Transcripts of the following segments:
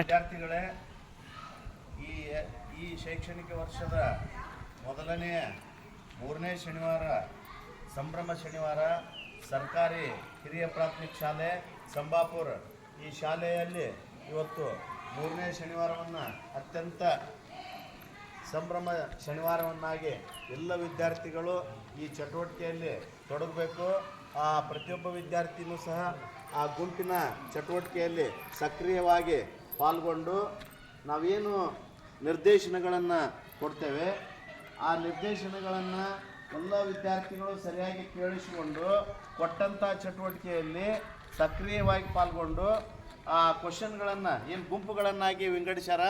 ವಿದ್ಯಾರ್ಥಿಗಳೇ, ಈ ಶೈಕ್ಷಣಿಕ ವರ್ಷದ ಮೊದಲನೆಯ 3ನೇ ಶನಿವಾರ ಸಂಭ್ರಮ ಶನಿವಾರ ಸರ್ಕಾರಿ ಹಿರಿಯ ಪ್ರಾಥಮಿಕ ಶಾಲೆ ಸಂಬಾಪುರ ಈ ಶಾಲೆಯಲ್ಲಿ ಇವತ್ತು 3ನೇ ಶನಿವಾರವನ್ನು ಅತ್ಯಂತ ಸಂಭ್ರಮ ಶನಿವಾರವನ್ನಾಗಿ ಎಲ್ಲ ವಿದ್ಯಾರ್ಥಿಗಳು ಈ ಚಟುವಟಿಕೆಯಲ್ಲಿ ತೊಡಗಬೇಕು. ಪ್ರತಿಯೊಬ್ಬ ವಿದ್ಯಾರ್ಥಿನೂ ಸಹ ಆ ಗುಂಪಿನ ಚಟುವಟಿಕೆಯಲ್ಲಿ ಸಕ್ರಿಯವಾಗಿ ಪಾಲ್ಗೊಂಡು ನಾವೇನು ನಿರ್ದೇಶನಗಳನ್ನು ಕೊಡ್ತೇವೆ ಆ ನಿರ್ದೇಶನಗಳನ್ನು ಎಲ್ಲ ವಿದ್ಯಾರ್ಥಿಗಳು ಸರಿಯಾಗಿ ಕೇಳಿಸಿಕೊಂಡು ಕೊಟ್ಟಂಥ ಚಟುವಟಿಕೆಯಲ್ಲಿ ಸಕ್ರಿಯವಾಗಿ ಪಾಲ್ಗೊಂಡು ಆ ಕ್ವಶನ್ಗಳನ್ನು ಏನು ಗುಂಪುಗಳನ್ನಾಗಿ ವಿಂಗಡಿಸ್ಯಾರ.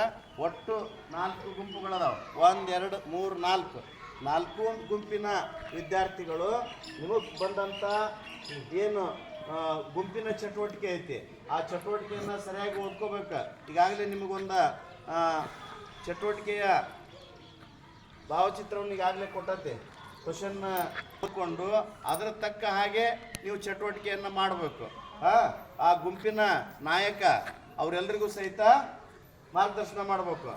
ಒಟ್ಟು 4 ಗುಂಪುಗಳದಾವೆ. 1 2 3 4 ಗುಂಪಿನ ವಿದ್ಯಾರ್ಥಿಗಳು ನಿಮಗೆ ಬಂದಂಥ ಏನು ಗುಂಪಿನ ಚಟುವಟಿಕೆ ಐತಿ ಆ ಚಟುವಟಿಕೆಯನ್ನು ಸರಿಯಾಗಿ ಓದ್ಕೋಬೇಕು. ಈಗಾಗಲೇ ನಿಮಗೊಂದು ಚಟುವಟಿಕೆಯ ಭಾವಚಿತ್ರವನ್ನು ಈಗಾಗಲೇ ಕೊಟ್ಟೈತೆ. ಕ್ವಶನ್ ಓದ್ಕೊಂಡು ಅದರ ತಕ್ಕ ಹಾಗೆ ನೀವು ಚಟುವಟಿಕೆಯನ್ನು ಮಾಡಬೇಕು. ಆ ಗುಂಪಿನ ನಾಯಕ ಅವರೆಲ್ಲರಿಗೂ ಸಹಿತ ಮಾರ್ಗದರ್ಶನ ಮಾಡಬೇಕು.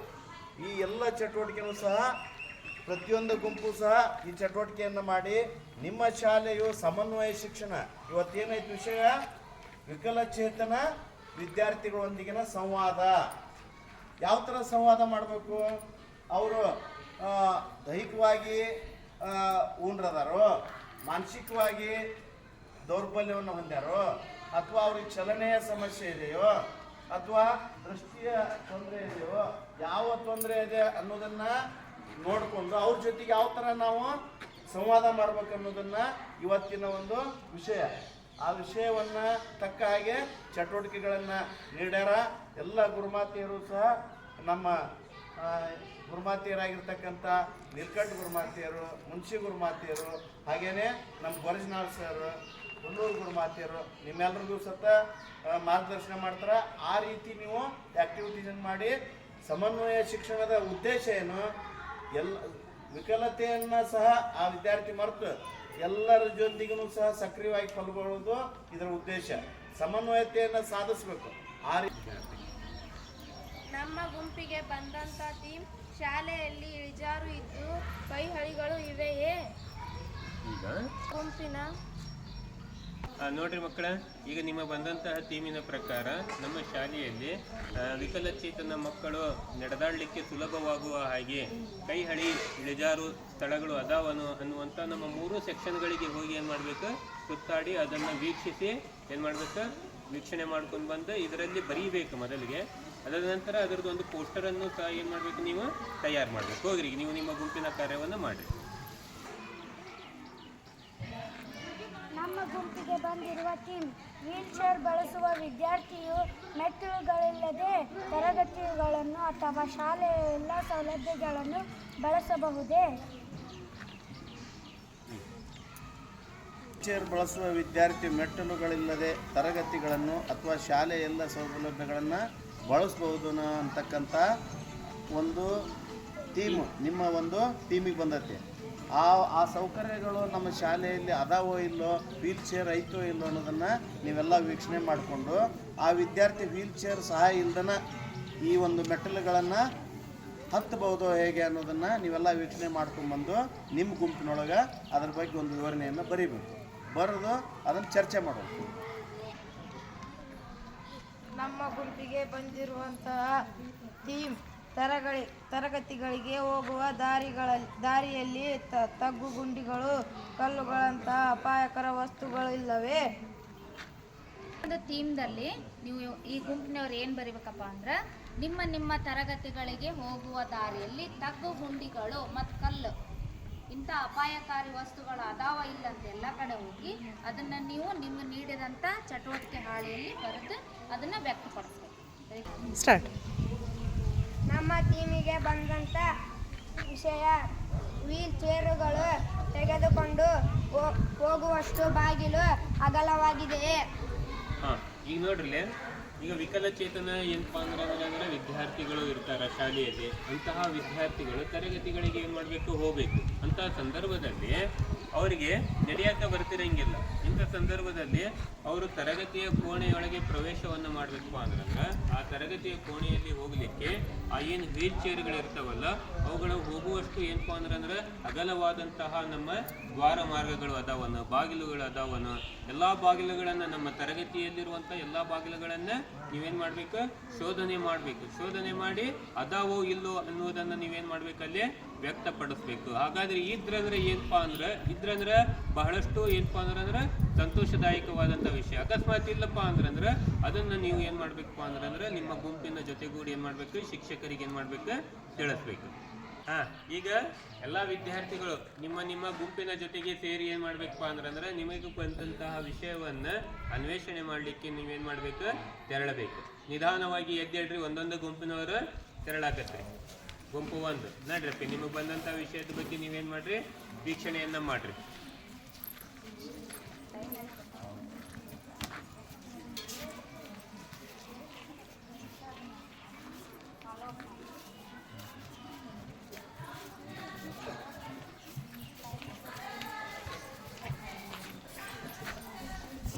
ಈ ಎಲ್ಲ ಚಟುವಟಿಕೆಯೂ ಸಹ ಪ್ರತಿಯೊಂದು ಗುಂಪು ಸಹ ಈ ಚಟುವಟಿಕೆಯನ್ನು ಮಾಡಿ ನಿಮ್ಮ ಶಾಲೆಯು ಸಮನ್ವಯ ಶಿಕ್ಷಣ ಇವತ್ತೇನೈತೆ ವಿಷಯ ವಿಕಲಚೇತನ ವಿದ್ಯಾರ್ಥಿಗಳೊಂದಿಗಿನ ಸಂವಾದ. ಯಾವ ಥರ ಸಂವಾದ ಮಾಡಬೇಕು? ಅವರು ದೈಹಿಕವಾಗಿ ಊನ್ರದಾರೋ, ಮಾನಸಿಕವಾಗಿ ದೌರ್ಬಲ್ಯವನ್ನು ಹೊಂದ್ಯಾರೋ, ಅಥವಾ ಅವ್ರಿಗೆ ಚಲನೆಯ ಸಮಸ್ಯೆ ಇದೆಯೋ, ಅಥವಾ ದೃಷ್ಟಿಯ ತೊಂದರೆ ಇದೆಯೋ, ಯಾವ ತೊಂದರೆ ಇದೆ ಅನ್ನೋದನ್ನು ನೋಡಿಕೊಂಡು ಅವ್ರ ಜೊತೆಗೆ ಯಾವ ಥರ ನಾವು ಸಂವಾದ ಮಾಡ್ಬೇಕು ಅನ್ನೋದನ್ನು ಇವತ್ತಿನ ಒಂದು ವಿಷಯ. ಆ ವಿಷಯವನ್ನು ತಕ್ಕ ಹಾಗೆ ಚಟುವಟಿಕೆಗಳನ್ನು ನೀಡ್ಯಾರ. ಎಲ್ಲ ಗುರುಮಾತೆಯರು ಸಹ ನಮ್ಮ ಗುರುಮಾತೆಯರಾಗಿರ್ತಕ್ಕಂಥ ನೀಲ್ಕಂಠ ಗುರುಮಾತೆಯರು, ಮುನ್ಷಿ ಗುರುಮಾತೆಯರು, ಹಾಗೆಯೇ ನಮ್ಮ ಗೊರಜನಾಳ್ ಸರ್, ಹುಲ್ಲೂರು ಗುರುಮಾತೆಯರು ನಿಮ್ಮೆಲ್ಲರಿಗೂ ಸತ ಮಾರ್ಗದರ್ಶನ ಮಾಡ್ತಾರೆ. ಆ ರೀತಿ ನೀವು ಆ್ಯಕ್ಟಿವಿಟೀಸನ್ನು ಮಾಡಿ ಸಮನ್ವಯ ಶಿಕ್ಷಣದ ಉದ್ದೇಶ ಏನು? ಎಲ್ಲ ವಿಕಲತೆಯನ್ನು ಸಹ ಆ ವಿದ್ಯಾರ್ಥಿ ಮರೆತು ಎಲ್ಲರ ಜೊತೆಗೂ ಸಹ ಸಕ್ರಿಯವಾಗಿ ಪಾಲ್ಗೊಳ್ಳೋದು ಇದರ ಉದ್ದೇಶ. ಸಮನ್ವಯತೆಯನ್ನು ಸಾಧಿಸಬೇಕು. ಆ ರೀತಿ ನಮ್ಮ ಗುಂಪಿಗೆ ಬಂದಂಥ ಥೀಮ್ ಶಾಲೆಯಲ್ಲಿ ಇಳಿಜಾರು ಇದ್ದು ಕೈಹಳಿಗಳು ಇವೆಯೇ? ಗುಂಪಿನ ನೋಡ್ರಿ ಮಕ್ಕಳ, ಈಗ ನಿಮ್ಮ ಬಂದಂತಹ ಥೀಮಿನ ಪ್ರಕಾರ ನಮ್ಮ ಶಾಲೆಯಲ್ಲಿ ವಿಕಲಚೇತನ ಮಕ್ಕಳು ನಡೆದಾಡಲಿಕ್ಕೆ ಸುಲಭವಾಗುವ ಹಾಗೆ ಕೈಹಳಿ ಇಳಿಜಾರು ಸ್ಥಳಗಳು ಅದಾವನು ಅನ್ನುವಂಥ ನಮ್ಮ 3 ಸೆಕ್ಷನ್ಗಳಿಗೆ ಹೋಗಿ ಏನು ಮಾಡಬೇಕು, ಸುತ್ತಾಡಿ ಅದನ್ನು ವೀಕ್ಷಿಸಿ ಏನು ಮಾಡಬೇಕು, ವೀಕ್ಷಣೆ ಮಾಡ್ಕೊಂಡು ಬಂದು ಇದರಲ್ಲಿ ಬರೀಬೇಕು ಮೊದಲಿಗೆ. ಅದರ ನಂತರ ಅದರದ್ದು ಒಂದು ಪೋಸ್ಟರನ್ನು ಸಹ ಏನು ಮಾಡಬೇಕು, ನೀವು ತಯಾರು ಮಾಡಬೇಕು. ಹೋಗ್ರಿ, ನೀವು ನಿಮ್ಮ ಗುಂಪಿನ ಕಾರ್ಯವನ್ನು ಮಾಡಿರಿ. ನಮ್ಮ ಗುಂಪಿಗೆ ಬಂದಿರುವ ಥೀಮ್ ವೀಲ್ ಚೇರ್ ಬಳಸುವ ವಿದ್ಯಾರ್ಥಿಯು ಮೆಟ್ಟಿಲುಗಳಿಲ್ಲದೆ ತರಗತಿಗಳನ್ನು ಅಥವಾ ಶಾಲೆಯ ಎಲ್ಲ ಸೌಲಭ್ಯಗಳನ್ನು ಬಳಸಬಹುದೇ? ಚೇರ್ ಬಳಸುವ ವಿದ್ಯಾರ್ಥಿ ಮೆಟ್ಟಿಲುಗಳಿಲ್ಲದೆ ತರಗತಿಗಳನ್ನು ಅಥವಾ ಶಾಲೆಯ ಎಲ್ಲ ಸೌಲಭ್ಯಗಳನ್ನು ಬಳಸಬಹುದು ಅಂತಕ್ಕಂಥ ಒಂದು ಥೀಮು ನಿಮ್ಮ ಒಂದು ಥೀಮಿಗೆ ಬಂದೈತೆ. ಆ ಸೌಕರ್ಯಗಳು ನಮ್ಮ ಶಾಲೆಯಲ್ಲಿ ಅದಾವೋ ಇಲ್ಲೋ, ವೀಲ್ ಚೇರ್ ಐತೋ ಇಲ್ಲೋ ಅನ್ನೋದನ್ನು ನೀವೆಲ್ಲ ವೀಕ್ಷಣೆ ಮಾಡಿಕೊಂಡು ಆ ವಿದ್ಯಾರ್ಥಿ ವೀಲ್ ಚೇರ್ ಸಹಾಯ ಇಲ್ದನ ಈ ಒಂದು ಮೆಟ್ಟಿಲುಗಳನ್ನು ಹತ್ತಬಹುದೋ ಹೇಗೆ ಅನ್ನೋದನ್ನು ನೀವೆಲ್ಲ ವೀಕ್ಷಣೆ ಮಾಡ್ಕೊಂಡ್ಬಂದು ನಿಮ್ಮ ಗುಂಪಿನೊಳಗೆ ಅದ್ರ ಬಗ್ಗೆ ಒಂದು ವಿವರಣೆಯನ್ನು ಬರೀಬೇಕು. ಬರೆದು ಅದನ್ನು ಚರ್ಚೆ ಮಾಡಬೇಕು. ನಮ್ಮ ಗುಂಪಿಗೆ ಬಂದಿರುವಂತಹ ಥೀಮ್ ತರಗತಿಗಳಿಗೆ ಹೋಗುವ ದಾರಿಯಲ್ಲಿ ತಗ್ಗು ಗುಂಡಿಗಳು, ಕಲ್ಲುಗಳಂತಹ ಅಪಾಯಕರ ವಸ್ತುಗಳಿಲ್ಲವೇ? ಒಂದು ಥೀಮ್ದಲ್ಲಿ ನೀವು ಈ ಗುಂಪಿನವ್ರು ಏನು ಬರೀಬೇಕಪ್ಪ ಅಂದ್ರೆ, ನಿಮ್ಮ ತರಗತಿಗಳಿಗೆ ಹೋಗುವ ದಾರಿಯಲ್ಲಿ ತಗ್ಗು ಗುಂಡಿಗಳು ಮತ್ತು ಕಲ್ಲು ಇಂಥ ಅಪಾಯಕಾರಿ ವಸ್ತುಗಳು ಅದಾವ ಇಲ್ಲ ಅಂತ ಎಲ್ಲ ಕಡೆ ಹೋಗಿ ಅದನ್ನು ನೀವು ನಿಮ್ಗೆ ನೀಡಿದಂಥ ಚಟುವಟಿಕೆ ಹಾಳೆಯಲ್ಲಿ ಬರೆದು ಅದನ್ನು ವ್ಯಕ್ತಪಡಿಸ್ಬೇಕು. ಸ್ಟಾರ್ಟ್. ನಮ್ಮ ಟೀಮಿಗೆ ಬಂದಂಥ ವಿಷಯ ವೀಲ್ ಚೇರುಗಳು ತೆಗೆದುಕೊಂಡು ಹೋಗುವಷ್ಟು ಬಾಗಿಲು ಅಗಲವಾಗಿದೆಯೇ? ಈಗ ನೋಡ್ರಿ, ಈಗ ವಿಕಲಚೇತನ ಏನಪ್ಪ ಅಂದ್ರೆ ವಿದ್ಯಾರ್ಥಿಗಳು ಇರ್ತಾರೆ ಶಾಲೆಯಲ್ಲಿ. ಅಂತಹ ವಿದ್ಯಾರ್ಥಿಗಳು ತರಗತಿಗಳಿಗೆ ಏನು ಮಾಡಬೇಕು, ಹೋಗಬೇಕು. ಅಂತಹ ಸಂದರ್ಭದಲ್ಲಿ ಅವರಿಗೆ ನಡೆಯಕ್ಕೆ ಬರ್ತಿರಂಗಿಲ್ಲ. ಇಂಥ ಸಂದರ್ಭದಲ್ಲಿ ಅವರು ತರಗತಿಯ ಕೋಣೆಯೊಳಗೆ ಪ್ರವೇಶವನ್ನು ಮಾಡಬೇಕಪ್ಪ ಅಂದ್ರೆ ಆ ತರಗತಿಯ ಕೋಣೆಯಲ್ಲಿ ಹೋಗಲಿಕ್ಕೆ ಆ ಏನು ವೀಲ್ ಚೇರ್ಗಳಿರ್ತಾವಲ್ಲ ಅವುಗಳು ಹೋಗುವಷ್ಟು ಏನಪ್ಪ ಅಂದ್ರೆ ಅಗಲವಾದಂತಹ ನಮ್ಮ ದ್ವಾರ ಮಾರ್ಗಗಳು ಅದಾವನು, ಬಾಗಿಲುಗಳು ಅದಾವನು. ಎಲ್ಲ ಬಾಗಿಲುಗಳನ್ನು ನಮ್ಮ ತರಗತಿಯಲ್ಲಿರುವಂಥ ಎಲ್ಲ ಬಾಗಿಲುಗಳನ್ನು ನೀವೇನು ಮಾಡಬೇಕು, ಶೋಧನೆ ಮಾಡಬೇಕು. ಶೋಧನೆ ಮಾಡಿ ಅದಾವೋ ಇಲ್ಲೋ ಅನ್ನೋದನ್ನು ನೀವೇನು ಮಾಡಬೇಕಲ್ಲಿ ವ್ಯಕ್ತಪಡಿಸ್ಬೇಕು. ಹಾಗಾದ್ರೆ ಇದ್ರಂದ್ರೆ ಏನಪ್ಪಾ ಇದ್ರಂದ್ರೆ ಬಹಳಷ್ಟು ಏನಪ್ಪಾ ಅಂದ್ರೆ ಸಂತೋಷದಾಯಕವಾದಂಥ ವಿಷಯ. ಅಕಸ್ಮಾತ್ ಇಲ್ಲಪ್ಪ ಅಂದ್ರೆ ಅದನ್ನು ನೀವು ಏನು ಮಾಡಬೇಕಪ್ಪ ಅಂದ್ರೆ ನಿಮ್ಮ ಗುಂಪಿನ ಜೊತೆಗೂಡಿ ಏನು ಮಾಡಬೇಕು, ಶಿಕ್ಷಕರಿಗೆ ಏನು ಮಾಡಬೇಕು, ತಿಳಿಸ್ಬೇಕು. ಈಗ ಎಲ್ಲ ವಿದ್ಯಾರ್ಥಿಗಳು ನಿಮ್ಮ ಗುಂಪಿನ ಜೊತೆಗೆ ಸೇರಿ ಏನು ಮಾಡಬೇಕಪ್ಪ ಅಂದ್ರೆ ನಿಮಗೆ ಬಂದಂತಹ ವಿಷಯವನ್ನು ಅನ್ವೇಷಣೆ ಮಾಡಲಿಕ್ಕೆ ನೀವೇನು ಮಾಡಬೇಕು, ತೆರಳಬೇಕು. ನಿಧಾನವಾಗಿ ಎದ್ದೇಳ್ರಿ, ಒಂದೊಂದು ಗುಂಪಿನವರು ತೆರಳಾಕತ್ರಿ. ಗುಂಪು 1 ನಡ್ರಪ್ಪಿ, ನಿಮಗೆ ಬಂದಂಥ ವಿಷಯದ ಬಗ್ಗೆ ನೀವೇನು ಮಾಡ್ರಿ, ವೀಕ್ಷಣೆಯನ್ನು ಮಾಡ್ರಿ.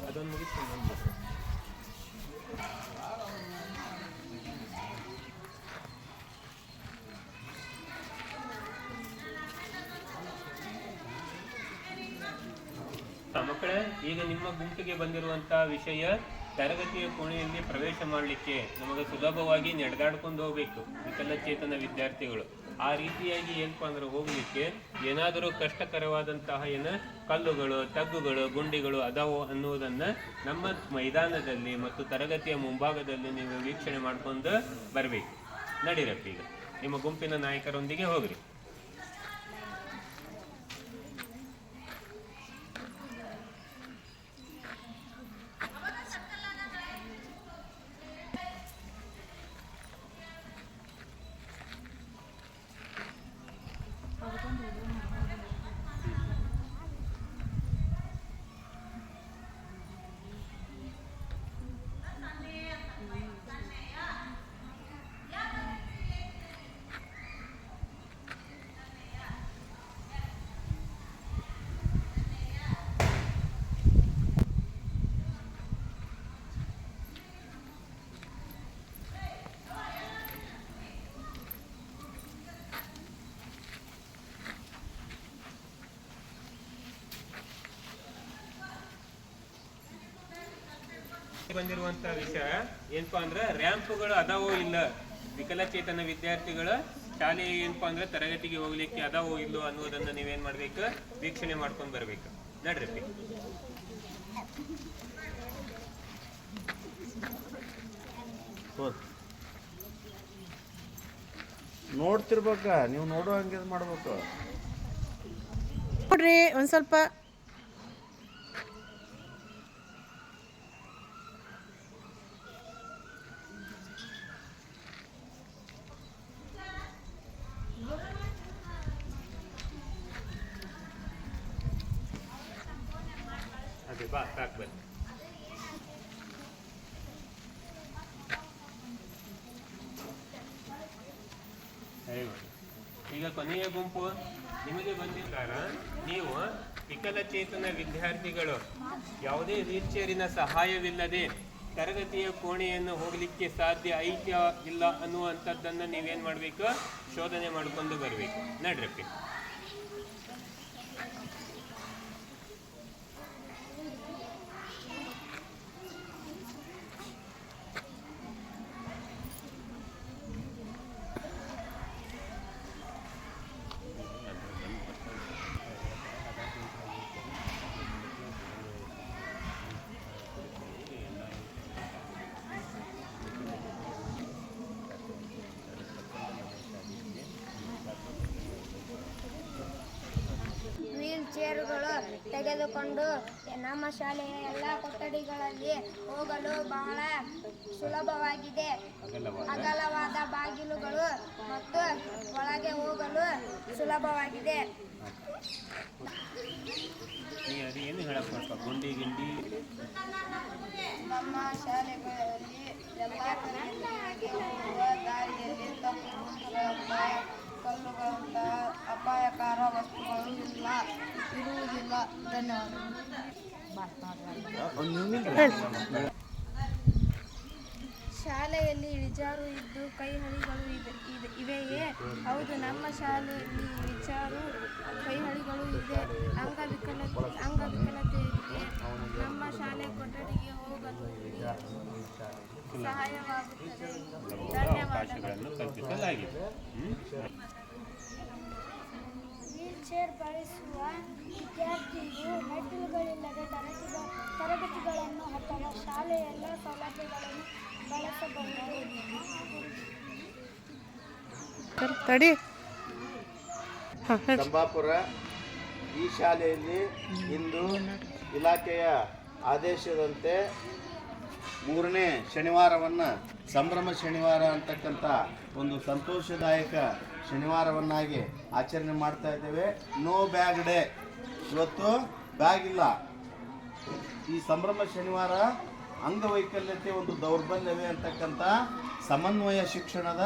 ಅದೊಂದು ಮುಗಿಸ್ಕೊಂಡು ಮಕ್ಕಳೇ, ಈಗ ನಿಮ್ಮ ಗುಂಪಿಗೆ ಬಂದಿರುವಂತಹ ವಿಷಯ ತರಗತಿಯ ಕೋಣೆಯಲ್ಲಿ ಪ್ರವೇಶ ಮಾಡಲಿಕ್ಕೆ ನಮಗೆ ಸುಲಭವಾಗಿ ನಡೆದಾಡ್ಕೊಂಡು ಹೋಗ್ಬೇಕು ವಿಕಲಚೇತನ ವಿದ್ಯಾರ್ಥಿಗಳು. ಆ ರೀತಿಯಾಗಿ ಏನಪ್ಪ ಅಂದ್ರೆ ಹೋಗ್ಲಿಕ್ಕೆ ಏನಾದರೂ ಕಷ್ಟಕರವಾದಂತಹ ಕಲ್ಲುಗಳು, ತಗ್ಗುಗಳು, ಗುಂಡಿಗಳು ಅದಾವೋ ಅನ್ನೋದನ್ನು ನಮ್ಮ ಮೈದಾನದಲ್ಲಿ ಮತ್ತು ತರಗತಿಯ ಮುಂಭಾಗದಲ್ಲಿ ನೀವು ವೀಕ್ಷಣೆ ಮಾಡ್ಕೊಂಡು ಬರಬೇಕು. ನಡೀರಪ್ಪ, ಈಗ ನಿಮ್ಮ ಗುಂಪಿನ ನಾಯಕರೊಂದಿಗೆ ಹೋಗ್ರಿ. ಬಂದಿರುವಂತಹ ವಿಷಯ ಏನಪ್ಪಾ ಅಂದ್ರೆ ರ್ಯಾಂಪ್ಗಳು ಅದಾವೋ ಇಲ್ಲ, ವಿಕಲಚೇತನ ವಿದ್ಯಾರ್ಥಿಗಳ ಶಾಲೆ ಏನಪ್ಪಾ ಅಂದ್ರೆ ತರಗತಿಗೆ ಹೋಗ್ಲಿಕ್ಕೆ ಅದಾವೋ ಇಲ್ಲೋ ಅನ್ನೋದನ್ನ ನೀವೇನ್ ಮಾಡ್ಬೇಕು, ವೀಕ್ಷಣೆ ಮಾಡ್ಕೊಂಡು ಬರ್ಬೇಕು. ನಡ್ರಿ. ನೋಡ್ತಿರ್ಬೇಕ, ನೀವು ನೋಡೋ ಹಂಗೆ ಮಾಡ್ಬೇಕು. ನೋಡ್ರಿ ಒಂದ್ ಸ್ವಲ್ಪ ಅದೇ ಬಾ, ಸಾಕು ಬನ್ನಿ. ಈಗ ಕೊನೆಯ ಗುಂಪು ನಿಮಗೆ ಬಂದಿದ್ದಾರ. ನೀವು ವಿಕಲಚೇತನ ವಿದ್ಯಾರ್ಥಿಗಳು ಯಾವುದೇ ವೀಲ್ ಚೇರಿನ ಸಹಾಯವಿಲ್ಲದೆ ತರಗತಿಯ ಕೋಣೆಯನ್ನು ಹೋಗಲಿಕ್ಕೆ ಸಾಧ್ಯ ಐತ್ಯ ಇಲ್ಲ ಅನ್ನುವಂಥದ್ದನ್ನು ನೀವೇನು ಮಾಡಬೇಕು, ಶೋಧನೆ ಮಾಡಿಕೊಂಡು ಬರಬೇಕು. ನಡ್ರಪ್ಪಿ. ವೀಲ್ ಚೇರುಗಳು ತೆಗೆದುಕೊಂಡು ನಮ್ಮ ಶಾಲೆಯ ಎಲ್ಲ ಕೊಠಡಿಗಳಲ್ಲಿ ಹೋಗಲು ಬಹಳ ಸುಲಭವಾಗಿದೆ. ಅಗಲವಾದ ಬಾಗಿಲುಗಳು ಮತ್ತು ಒಳಗೆ ಹೋಗಲು ಸುಲಭವಾಗಿದೆ. ಏನು ಹೇಳಪ್ಪ, ಗುಂಡಿ ಗಿಂಡಿ ನಮ್ಮ ಶಾಲೆಗಳಲ್ಲಿ ಎಲ್ಲ ತರಗತಿಗಳಿಗೆ ಹೋಗುವ ದಾರಿಯಲ್ಲಿ ತಪ್ಪು ಗುಂಡಿಗಳಂತಹ, ಕಲ್ಲುಗಳಂತಹ ಅಪಾಯಕಾರ ವಸ್ತುಗಳು ಇರುವುದಿಲ್ಲ. ಶಾಲೆಯಲ್ಲಿ ಇಳಿಜಾರು ಇದ್ದು ಕೈಹಳಿಗಳು ಇವೆಯೇ? ಹೌದು, ನಮ್ಮ ಶಾಲೆಯಲ್ಲಿ ಇಳಿಜಾರು ಕೈಹಳಿಗಳು ಇದೆ. ಅಂಗವಿಕಲತೆಗೆ ನಮ್ಮ ಶಾಲೆ ಕೊಠಡಿಗೆ ಹೋಗಲು ಸಹಾಯವಾಗುತ್ತದೆ. ಅವಕಾಶಗಳನ್ನು ಕಲ್ಪಿಸಲಾಗಿದೆ. ವೀಲ್ಚೇರ್ ಬಳಸುವ ವಿದ್ಯಾರ್ಥಿಯು ಮೆಟ್ಟಿಲುಗಳಿಲ್ಲದೆ ತರಗತಿಗಳನ್ನು ಅಥವಾ ಶಾಲೆಯ ಎಲ್ಲ ಸೌಲಭ್ಯಗಳನ್ನು ಬಳಸಬಹುದು. ಸಂಬಾಪುರ ಈ ಶಾಲೆಯಲ್ಲಿ ಇಂದು ಇಲಾಖೆಯ ಆದೇಶದಂತೆ 3ನೇ ಶನಿವಾರವನ್ನು ಸಂಭ್ರಮ ಶನಿವಾರ ಅಂತಕ್ಕಂಥ ಒಂದು ಸಂತೋಷದಾಯಕ ಶನಿವಾರವನ್ನಾಗಿ ಆಚರಣೆ ಮಾಡ್ತಾ ಇದ್ದೇವೆ. No bag day. ಇವತ್ತು ಬ್ಯಾಗ್ ಇಲ್ಲ. ಈ ಸಂಭ್ರಮ ಶನಿವಾರ ಅಂಗವೈಕಲ್ಯತೆ ಒಂದು ದೌರ್ಬಲ್ಯವೇ ಅಂತಕ್ಕಂಥ ಸಮನ್ವಯ ಶಿಕ್ಷಣದ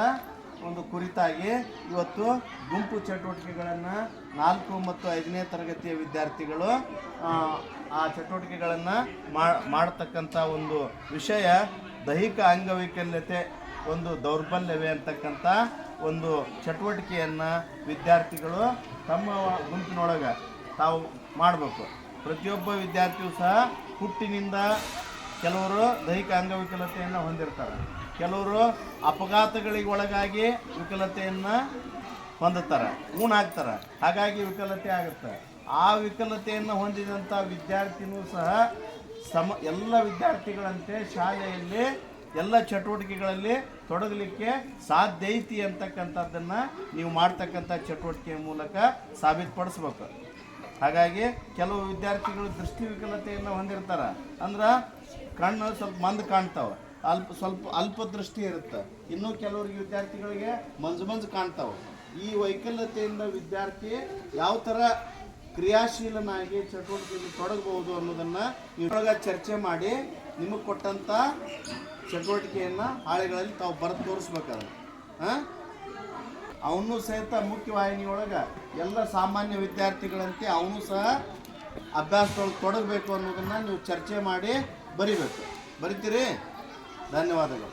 ಒಂದು ಕುರಿತಾಗಿ ಇವತ್ತು ಗುಂಪು ಚಟುವಟಿಕೆಗಳನ್ನು 4 ಮತ್ತು 5ನೇ ತರಗತಿಯ ವಿದ್ಯಾರ್ಥಿಗಳು ಆ ಚಟುವಟಿಕೆಗಳನ್ನು ಮಾಡತಕ್ಕಂಥ ಒಂದು ವಿಷಯ ದೈಹಿಕ ಅಂಗವೈಕಲ್ಯತೆ ಒಂದು ದೌರ್ಬಲ್ಯವೇ ಅಂತಕ್ಕಂಥ ಒಂದು ಚಟುವಟಿಕೆಯನ್ನು ವಿದ್ಯಾರ್ಥಿಗಳು ತಮ್ಮ ಗುಂಪಿನೊಳಗೆ ತಾವು ಮಾಡಬೇಕು. ಪ್ರತಿಯೊಬ್ಬ ವಿದ್ಯಾರ್ಥಿಯೂ ಸಹ ಹುಟ್ಟಿನಿಂದ ಕೆಲವರು ದೈಹಿಕ ಅಂಗವಿಕಲತೆಯನ್ನು ಹೊಂದಿರ್ತಾರೆ, ಕೆಲವರು ಅಪಘಾತಗಳಿಗೆ ಒಳಗಾಗಿ ವಿಕಲತೆಯನ್ನು ಹೊಂದುತ್ತಾರೆ, ಊನಾಗ್ತಾರೆ, ಹಾಗಾಗಿ ವಿಕಲತೆ ಆಗುತ್ತೆ. ಆ ವಿಕಲತೆಯನ್ನು ಹೊಂದಿದಂಥ ವಿದ್ಯಾರ್ಥಿನೂ ಸಹ ಎಲ್ಲ ವಿದ್ಯಾರ್ಥಿಗಳಂತೆ ಶಾಲೆಯಲ್ಲಿ ಎಲ್ಲ ಚಟುವಟಿಕೆಗಳಲ್ಲಿ ತೊಡಗಲಿಕ್ಕೆ ಸಾಧ್ಯ ಐತಿ ಅಂತಕ್ಕಂಥದ್ದನ್ನು ನೀವು ಮಾಡ್ತಕ್ಕಂಥ ಚಟುವಟಿಕೆಯ ಮೂಲಕ ಸಾಬೀತುಪಡಿಸ್ಬೇಕು. ಹಾಗಾಗಿ ಕೆಲವು ವಿದ್ಯಾರ್ಥಿಗಳು ದೃಷ್ಟಿ ವಿಕಲತೆಯನ್ನು ಹೊಂದಿರ್ತಾರೆ, ಅಂದ್ರೆ ಕಣ್ಣು ಸ್ವಲ್ಪ ಮಂದು ಕಾಣ್ತಾವೆ, ಅಲ್ಪ ದೃಷ್ಟಿ ಇರುತ್ತೆ. ಇನ್ನೂ ಕೆಲವರಿಗೆ ವಿದ್ಯಾರ್ಥಿಗಳಿಗೆ ಮಂಜು ಕಾಣ್ತಾವೆ. ಈ ವೈಕಲ್ಯತೆಯಿಂದ ವಿದ್ಯಾರ್ಥಿ ಯಾವ ಥರ ಕ್ರಿಯಾಶೀಲನಾಗಿ ಚಟುವಟಿಕೆಯಲ್ಲಿ ತೊಡಗಬಹುದು ಅನ್ನೋದನ್ನು ಇವಾಗ ಚರ್ಚೆ ಮಾಡಿ ನಿಮಗೆ ಕೊಟ್ಟಂಥ ಚಟುವಟಿಕೆಯನ್ನು ಹಾಳೆಗಳಲ್ಲಿ ತಾವು ಬರೆದು ತೋರಿಸ್ಬೇಕಾದ್ರೆ ಅವನು ಸಹಿತ ಮುಖ್ಯವಾಹಿನಿಯೊಳಗೆ ಎಲ್ಲ ಸಾಮಾನ್ಯ ವಿದ್ಯಾರ್ಥಿಗಳಂತೆ ಅವನು ಸಹ ಅಭ್ಯಾಸದೊಳಗೆ ತೊಡಗಬೇಕು ಅನ್ನೋದನ್ನು ನೀವು ಚರ್ಚೆ ಮಾಡಿ ಬರಿಬೇಕು. ಬರಿತೀರಿ? ಧನ್ಯವಾದಗಳು.